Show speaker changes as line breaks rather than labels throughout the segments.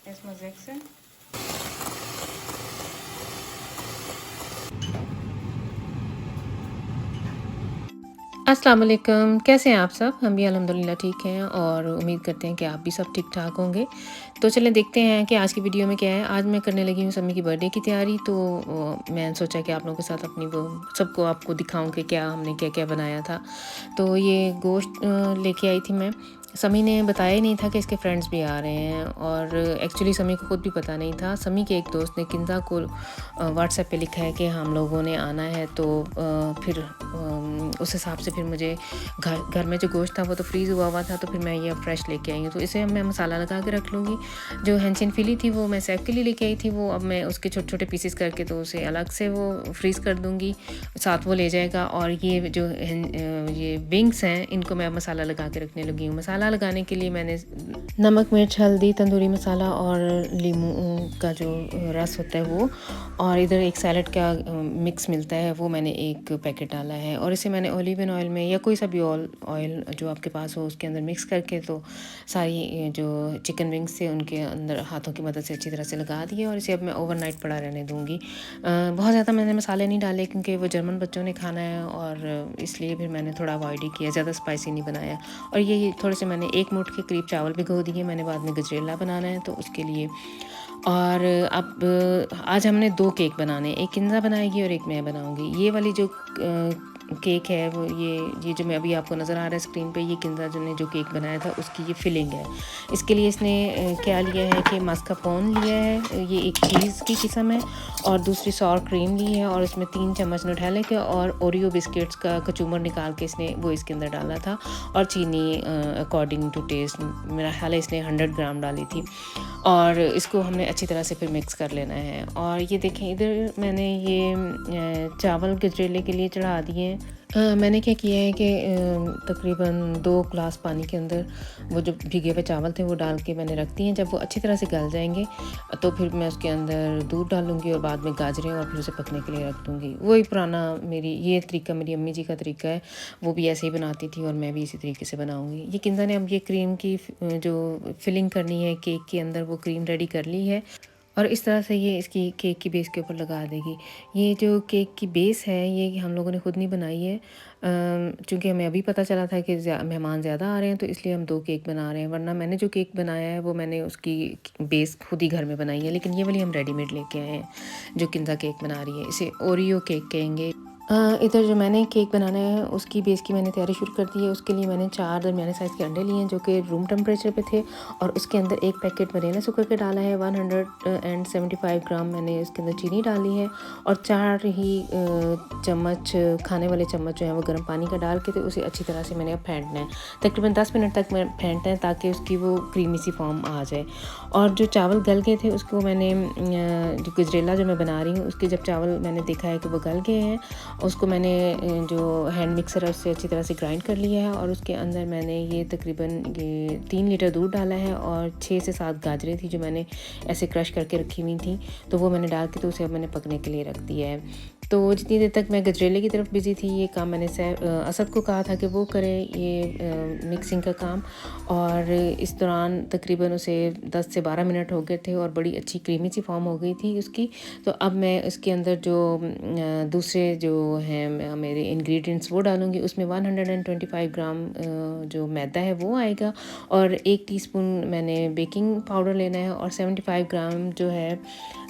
Erstmal 6. अस्सलाम वालेकुम, कैसे हैं आप सब? हम भी अल्हम्दुलिल्लाह ठीक हैं और उम्मीद करते हैं कि आप भी सब ठीक-ठाक होंगे। तो चलें देखते हैं कि आज की वीडियो में क्या है। आज मैं करने लगी हूँ सम्मी की बर्थडे की तैयारी, तो मैंने सोचा कि आप लोगों के साथ अपनी वो सबको आपको दिखाऊँ कि क्या हमने क्या-क्या बनाया था। तो ये गोश्त लेके आई थी मैं। समी ने बताया ही नहीं था कि इसके फ्रेंड्स भी आ रहे हैं और एक्चुअली समी को खुद भी पता नहीं था। समी के एक दोस्त ने किंज़ा को व्हाट्सएप पे लिखा है कि हम लोगों ने आना है, तो फिर उस हिसाब से फिर मुझे घर में जो गोश्त था वो तो फ्रीज़ हुआ था, तो फिर मैं ये अब फ्रेश लेके आई हूँ। तो इसे मैं मसाला लगा के रख लूँगी। जो हैंचिन फिली थी वो मैं सैफ के लिए लेके आई थी, वो अब मैं उसके छोटे-छोटे पीसेस करके तो उसे अलग से वो फ्रीज़ कर दूँगी, साथ वो ले जाएगा। और ये जो ये विंग्स हैं इनको मैं अब मसाला लगा के रखने लगी हूँ। मसाला लगाने के लिए मैंने नमक, मिर्च, हल्दी, तंदूरी मसाला और लीमू का जो रस होता है वो, और इधर एक सैलेड का मिक्स मिलता है वो मैंने एक पैकेट डाला है। और इसे मैंने ओलिव ऑयल में या कोई सा भी ऑयल जो आपके पास हो उसके अंदर मिक्स करके तो सारी जो चिकन विंग्स थे उनके अंदर हाथों की मदद से अच्छी तरह से लगा दिए, और इसे अब मैं ओवरनाइट पड़ा रहने दूँगी। बहुत ज़्यादा मैंने मसाले नहीं डाले क्योंकि वो जर्मन बच्चों ने खाना है, और इसलिए फिर मैंने थोड़ा अवॉइड ही किया, ज़्यादा स्पाइसी नहीं बनाया। और ये थोड़े से मैंने 1 मुट्ठ के करीब चावल भिगो दिए, मैंने बाद में गजरेला बनाना है तो उसके लिए। और अब आज हमने 2 केक बनाने हैं, एक किंज़ा बनाएगी और एक मैं बनाऊँगी। ये वाली जो केक है वो ये जो मैं अभी आपको नज़र आ रहा है स्क्रीन पे, ये किंज़ा जो ने जो केक बनाया था उसकी ये फिलिंग है। इसके लिए इसने क्या लिया है कि मास्कारपोन लिया है, ये एक चीज़ की किस्म है, और दूसरी सॉर क्रीम ली है, और इसमें 3 चम्मच नुटेला के और ओरियो बिस्किट्स का कचूमर निकाल के इसने वो इसके अंदर डाला था, और चीनी अकॉर्डिंग टू टेस्ट, मेरा ख्याल है इसने 100 ग्राम डाली थी। और इसको हमने अच्छी तरह से फिर मिक्स कर लेना है। और ये देखें इधर मैंने ये चावल गजरेले के लिए चढ़ा दिए हैं। मैंने क्या किया है कि तकरीबन 2 ग्लास पानी के अंदर वो जो भीगे हुए चावल थे वो डाल के मैंने रख दिए हैं। जब वो अच्छी तरह से गल जाएंगे तो फिर मैं उसके अंदर दूध डालूँगी और बाद में गाजरें, और फिर उसे पकने के लिए रख दूँगी। वही पुराना ये तरीका मेरी अम्मी जी का तरीका है, वो भी ऐसे ही बनाती थी और मैं भी इसी तरीके से बनाऊँगी। ये किंज़ा ने अब ये क्रीम की जो फिलिंग करनी है केक के अंदर वो क्रीम रेडी कर ली है, और इस तरह से ये इसकी केक की बेस के ऊपर लगा देगी। ये जो केक की बेस है ये हम लोगों ने खुद नहीं बनाई है, चूँकि हमें अभी पता चला था कि मेहमान ज़्यादा आ रहे हैं तो इसलिए हम 2 केक बना रहे हैं, वरना मैंने जो केक बनाया है वो मैंने उसकी बेस खुद ही घर में बनाई है। लेकिन ये वाली हम रेडीमेड लेके आए हैं जो किंज़ा केक बना रही है, इसे ओरियो केक कहेंगे। इधर जो मैंने केक बनाना है उसकी बेस की मैंने तैयारी शुरू कर दी है। उसके लिए मैंने 4 दरमियाने साइज़ के अंडे लिए हैं जो कि रूम टेम्परेचर पे थे, और उसके अंदर 1 पैकेट वनीला शुगर का डाला है, 175 ग्राम मैंने इसके अंदर चीनी डाली है, और 4 ही चम्मच खाने वाले चम्मच जो है वो गर्म पानी का डाल के तो उसे अच्छी तरह से मैंने अब फेंटना है। तकरीबन 10 मिनट तक मैं फेंटना है ताकि उसकी वो क्रीमी सी फॉर्म आ जाए। और जो चावल गल गए थे उसको मैंने जो गजरेला जो मैं बना रही हूँ उसके जब चावल मैंने देखा है कि वो गल गए हैं, उसको मैंने जो हैंड मिक्सर है उससे अच्छी तरह से ग्राइंड कर लिया है, और उसके अंदर मैंने ये तकरीबन ये 3 लीटर दूध डाला है, और 6 से 7 गाजरें थी जो मैंने ऐसे क्रश करके रखी हुई थी, तो वो मैंने डाल के तो उसे अब मैंने पकने के लिए रख दिया है। तो जितनी देर तक मैं गजरेले की तरफ बिज़ी थी ये काम मैंने असद को कहा था कि वो करे ये मिक्सिंग का काम, और इस दौरान तकरीबन उसे 10 से 12 मिनट हो गए थे और बड़ी अच्छी क्रीमी सी फॉर्म हो गई थी उसकी। तो अब मैं इसके अंदर जो दूसरे जो हैं मेरे इंग्रेडिएंट्स वो डालूँगी। उसमें 125 ग्राम जो मैदा है वो आएगा, और 1 टीस्पून मैंने बेकिंग पाउडर लेना है, और 75 ग्राम जो है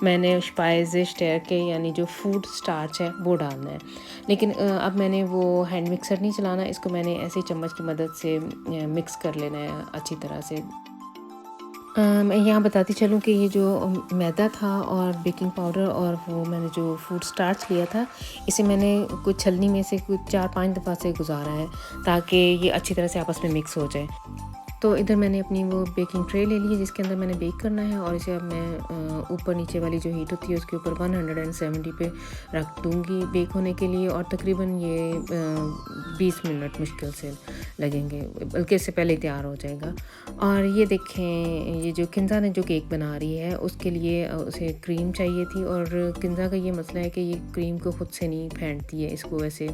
मैंने स्पाइस स्टार के यानी जो फूड स्टार्च है वो डालना है। लेकिन अब मैंने वो हैंड मिक्सर नहीं चलाना, इसको मैंने ऐसे ही चम्मच की मदद से मिक्स कर लेना है अच्छी तरह से। मैं यहाँ बताती चलूँ कि ये जो मैदा था और बेकिंग पाउडर और वो मैंने जो फूड स्टार्च लिया था, इसे मैंने कुछ छलनी में से कुछ 4-5 दफ़ा से गुजारा है ताकि ये अच्छी तरह से आपस में मिक्स हो जाए। तो इधर मैंने अपनी वो बेकिंग ट्रे ले ली है जिसके अंदर मैंने बेक करना है, और इसे अब मैं ऊपर नीचे वाली जो हीट होती है उसके ऊपर 170 पे रख दूँगी बेक होने के लिए, और तकरीबन ये 20 मिनट मुश्किल से लगेंगे, बल्कि इससे पहले ही तैयार हो जाएगा। और ये देखें ये जो किंज़ा ने जो केक बना रही है उसके लिए उसे क्रीम चाहिए थी, और किंज़ा का ये मसला है कि ये क्रीम को ख़ुद से नहीं फेंटती है, इसको वैसे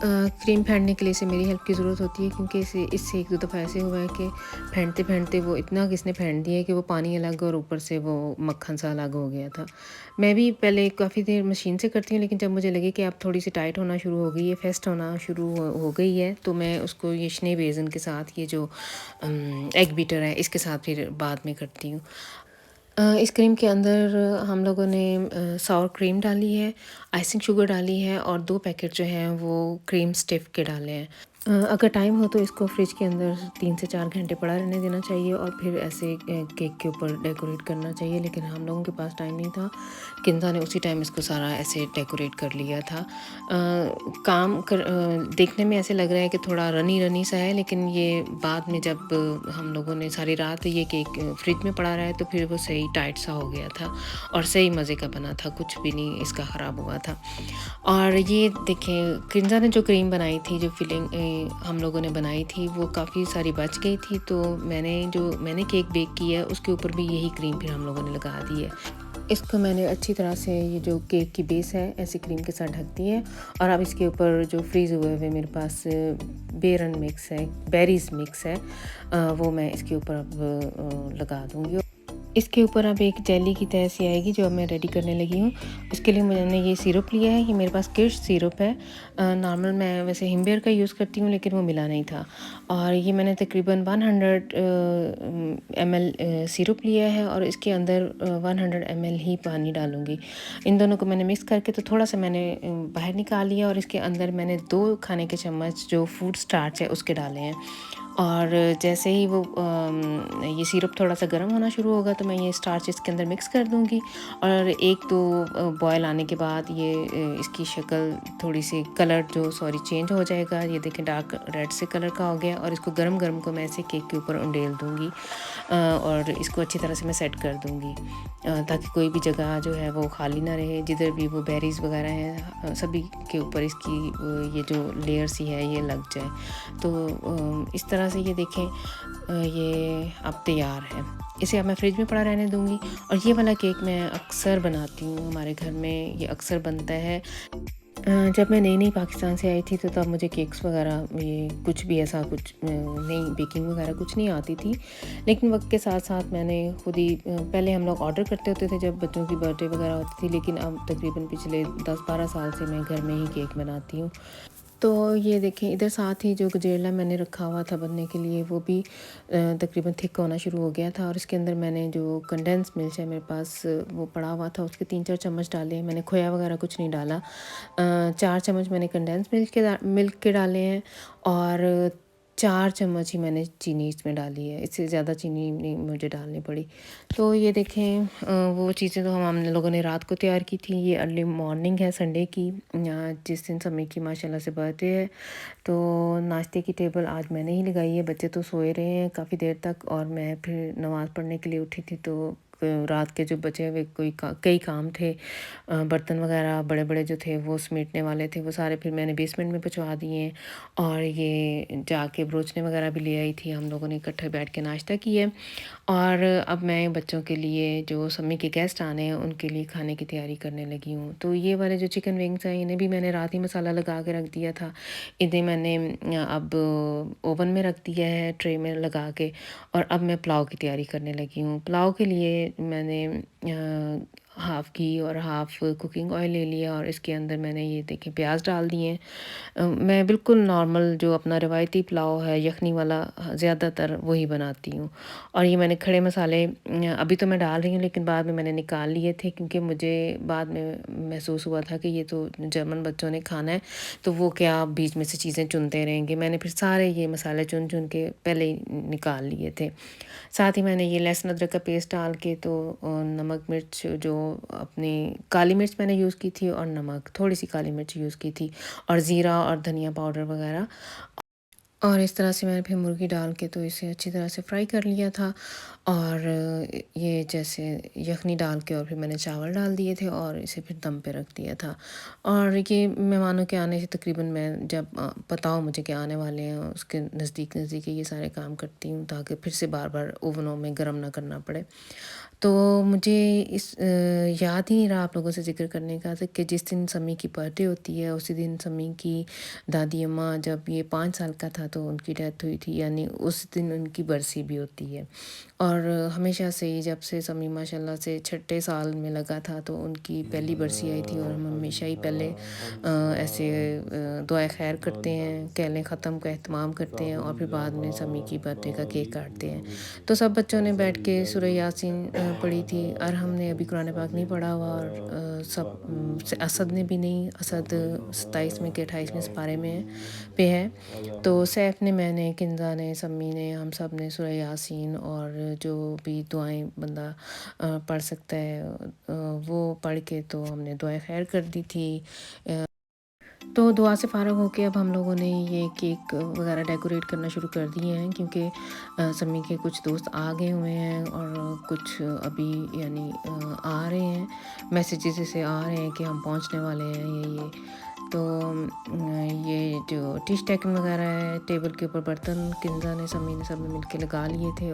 क्रीम फेंटने के लिए इसे मेरी हेल्प की ज़रूरत होती है, क्योंकि इससे 1-2 दफ़ा ऐसे हुआ है कि फेंटते-फेंटते वो इतना किसने फेंट दिया कि वो पानी अलग और ऊपर से वो मक्खन सा अलग हो गया था। मैं भी पहले काफ़ी देर मशीन से करती हूँ, लेकिन जब मुझे लगे कि अब थोड़ी-सी टाइट होना शुरू हो गई है, फेस्ट होना शुरू हो गई है, तो मैं उसको ये शने बेसन के साथ ये जो एग बीटर है इसके साथ फिर बाद में करती हूँ। इस क्रीम के अंदर हम लोगों ने सावर क्रीम डाली है, आइसिंग शुगर डाली है और 2 पैकेट जो हैं वो क्रीम स्टिफ़ के डाले हैं। अगर टाइम हो तो इसको फ्रिज के अंदर 3 से 4 घंटे पड़ा रहने देना चाहिए और फिर ऐसे केक के ऊपर डेकोरेट करना चाहिए, लेकिन हम लोगों के पास टाइम नहीं था। किंजा ने उसी टाइम इसको सारा ऐसे डेकोरेट कर लिया था। देखने में ऐसे लग रहा है कि थोड़ा रनी-रनी सा है, लेकिन ये बाद में जब हम लोगों ने सारी रात ये केक फ्रिज में पड़ा रहा है तो फिर वो सही टाइट सा हो गया था और सही मज़े का बना था, कुछ भी नहीं इसका ख़राब हुआ था। और ये देखें, किंजा ने जो क्रीम बनाई थी, जो फिलिंग हम लोगों ने बनाई थी, वो काफ़ी सारी बच गई थी, तो मैंने केक बेक किया है उसके ऊपर भी यही क्रीम फिर हम लोगों ने लगा दी है। इसको मैंने अच्छी तरह से ये जो केक की बेस है ऐसी क्रीम के साथ ढक दी है और अब इसके ऊपर जो फ्रीज़ हुए हुए मेरे पास बेरन मिक्स है, बेरीज़ मिक्स है, वो मैं इसके ऊपर अब लगा दूँगी। इसके ऊपर अब एक जेली की तह सी आएगी जो अब मैं रेडी करने लगी हूँ। इसके लिए मैंने ये सिरप लिया है, ये मेरे पास किर्श सिरप है। नॉर्मल मैं वैसे हिमबेर का यूज़ करती हूँ, लेकिन वो मिला नहीं था और ये मैंने तकरीबन 100 ml सिरप लिया है और इसके अंदर 100 ml ही पानी डालूँगी। इन दोनों को मैंने मिक्स करके तो थोड़ा सा मैंने बाहर निकाल लिया और इसके अंदर मैंने 2 खाने के चम्मच जो फूड स्टार्च है उसके डाले हैं। और जैसे ही वो ये सिरप थोड़ा सा गर्म होना शुरू होगा तो मैं ये स्टार्च इसके अंदर मिक्स कर दूँगी और 1-2 बॉयल आने के बाद ये इसकी शक्ल थोड़ी सी कलर चेंज हो जाएगा। ये देखें डार्क रेड से कलर का हो गया और इसको गरम-गरम को मैं ऐसे केक के ऊपर उंडेल दूँगी और इसको अच्छी तरह से मैं सेट कर दूँगी ताकि कोई भी जगह जो है वो खाली ना रहे। जिधर भी वो बेरीज़ वगैरह हैं सभी के ऊपर इसकी ये जो लेयर सी है ये लग जाए। तो इस तरह से ये देखें ये अब तैयार है। इसे अब मैं फ्रिज में पड़ा रहने दूँगी और ये वाला केक मैं अक्सर बनाती हूँ, हमारे घर में ये अक्सर बनता है। जब मैं नई-नई पाकिस्तान से आई थी तो तब मुझे केक्स वगैरह ये कुछ भी ऐसा कुछ नई बेकिंग वगैरह कुछ नहीं आती थी। लेकिन वक़्त के साथ-साथ मैंने खुद ही पहले हम लोग ऑर्डर करते होते थे जब बच्चों की बर्थडे वगैरह होती थी, लेकिन अब तकरीबन पिछले 10-12 साल से मैं घर में ही केक बनाती हूँ। तो ये देखें इधर साथ ही जो गजेला मैंने रखा हुआ था बनने के लिए वो भी तकरीबन थिक होना शुरू हो गया था और इसके अंदर मैंने जो कंडेंस मिल्क है मेरे पास वो पड़ा हुआ था, उसके 3-4 चम्मच डाले हैं। मैंने खोया वगैरह कुछ नहीं डाला। 4 चम्मच मैंने कंडेंस मिल्क के डाले हैं और 4 चम्मच ही मैंने चीनी इसमें डाली है, इससे ज़्यादा चीनी नहीं मुझे डालनी पड़ी। तो ये देखें वो चीज़ें तो हम लोगों ने रात को तैयार की थी। ये अर्ली मॉर्निंग है संडे की, जिस दिन समी की माशाल्लाह से बर्थडे है। तो नाश्ते की टेबल आज मैंने ही लगाई है। बच्चे तो सोए रहे हैं काफ़ी देर तक और मैं फिर नमाज़ पढ़ने के लिए उठी थी, तो रात के जो बचे हुए कई काम थे, बर्तन वगैरह बड़े-बड़े जो थे वो समेटने वाले थे, वो सारे फिर मैंने बेसमेंट में पहुँचा दिए हैं और ये जाके ब्रोचने वगैरह भी ले आई थी। हम लोगों ने इकट्ठे बैठ के नाश्ता किया और अब मैं बच्चों के लिए जो समी के गेस्ट आने हैं उनके लिए खाने की तैयारी करने लगी हूँ। तो ये वाले जो चिकन विंग्स हैं इन्हें भी मैंने रात ही मसाला लगा के रख दिया था। इन्हें मैंने अब ओवन में रख दिया है ट्रे में लगा के और अब मैं पुलाव की तैयारी करने लगी हूँ। पुलाव के लिए मैंने हाफ़ घी और हाफ़ कुकिंग ऑयल ले लिया और इसके अंदर मैंने ये देखें प्याज डाल दिए हैं। मैं बिल्कुल नॉर्मल जो अपना रिवायती पुलाव है यखनी वाला ज़्यादातर वही बनाती हूँ और ये मैंने खड़े मसाले अभी तो मैं डाल रही हूँ, लेकिन बाद में मैंने निकाल लिए थे क्योंकि मुझे बाद में महसूस हुआ था कि ये तो जर्मन बच्चों ने खाना है, तो वो क्या बीच में से चीज़ें चुनते रहेंगे। मैंने फिर सारे ये मसाले चुन-चुन के पहले ही निकाल लिए थे। साथ ही मैंने ये लहसुन अदरक का पेस्ट डाल के तो नमक मिर्च जो अपनी काली मिर्च मैंने यूज़ की थी और नमक थोड़ी सी काली मिर्च यूज़ की थी और ज़ीरा और धनिया पाउडर वगैरह और इस तरह से मैंने फिर मुर्गी डाल के तो इसे अच्छी तरह से फ्राई कर लिया था और ये जैसे यखनी डाल के और फिर मैंने चावल डाल दिए थे और इसे फिर दम पे रख दिया था। और ये मेहमानों के आने से तकरीबन मैं जब पता हो मुझे कि आने वाले हैं उसके नज़दीक नज़दीक ये सारे काम करती हूँ ताकि फिर से बार बार ओवनों में गर्म ना करना पड़े। तो मुझे याद ही नहीं रहा आप लोगों से ज़िक्र करने का था कि जिस दिन समी की बर्थडे होती है उसी दिन समी की दादी अम्मा जब ये 5 साल का था तो उनकी डेथ हुई थी, यानी उस दिन उनकी बरसी भी होती है। और हमेशा से ही जब से समी माशाल्लाह से छठे साल में लगा था तो उनकी पहली बरसी आई थी और हम हमेशा ही पहले ऐसे दुआ खैर करते हैं, कहलें ख़त्म का एहतमाम करते हैं और फिर बाद में समी की बर्थडे का केक काटते हैं। तो सब बच्चों ने बैठ के सूरह यासीन पढ़ी थी और हमने अभी कुरान पाक नहीं पढ़ा हुआ और असद ने भी नहीं, असद 27वें के 28वें सिपारे में है। तो सैफ़ ने, मैंने, किंज़ा ने, सम्मी ने, हम सब ने सूरह यासीन और जो भी दुआएं बंदा पढ़ सकता है वो पढ़ के तो हमने दुआ खैर कर दी थी। तो दुआ से फ़ारिग होके अब हम लोगों ने ये केक वगैरह डेकोरेट करना शुरू कर दिए हैं क्योंकि समी के कुछ दोस्त आ गए हुए हैं और कुछ अभी यानी आ रहे हैं, मैसेजेस ऐसे आ रहे हैं कि हम पहुंचने वाले हैं ये। तो ये जो डिश टेकन वगैरह है, टेबल के ऊपर बर्तन किंज़ा ने, समी ने, सब ने मिलके लगा लिए थे।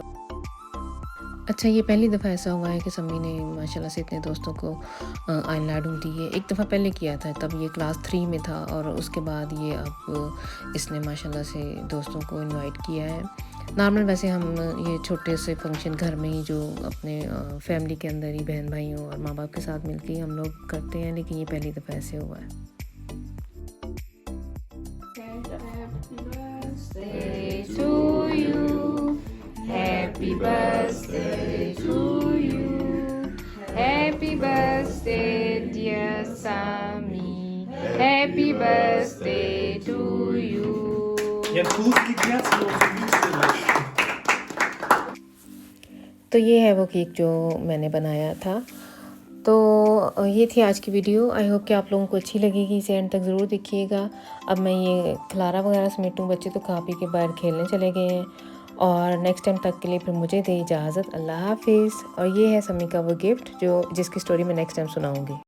अच्छा, ये पहली दफ़ा ऐसा हुआ है कि समी ने माशाल्लाह से इतने दोस्तों को आइन लाडू दी है। एक दफ़ा पहले किया था तब ये क्लास 3 में था और उसके बाद ये अब इसने माशाल्लाह से दोस्तों को इनवाइट किया है। नॉर्मल वैसे हम ये छोटे से फंक्शन घर में ही जो अपने फैमिली के अंदर ही बहन भाइयों और माँ बाप के साथ मिलके ही हम लोग करते हैं, लेकिन ये पहली दफ़ा ऐसे हुआ है। Happy birthday to you. Happy birthday, dear Sami. Happy birthday to you.
Ja, Kuchen herzlich willkommen.
तो ये है वो केक जो मैंने बनाया था। तो ये थी आज की वीडियो। आई होप कि आप लोगों को अच्छी लगेगी, इसे एंड तक ज़रूर देखिएगा। अब मैं ये खलारा वगैरह समेटूँ, बच्चे तो खा पी के बाहर खेलने चले गए हैं और नेक्स्ट टाइम तक के लिए फिर मुझे दे इजाज़त। अल्लाह हाफिज़। और ये है समी का वो गिफ्ट जो जिसकी स्टोरी मैं नेक्स्ट टाइम सुनाऊँगी।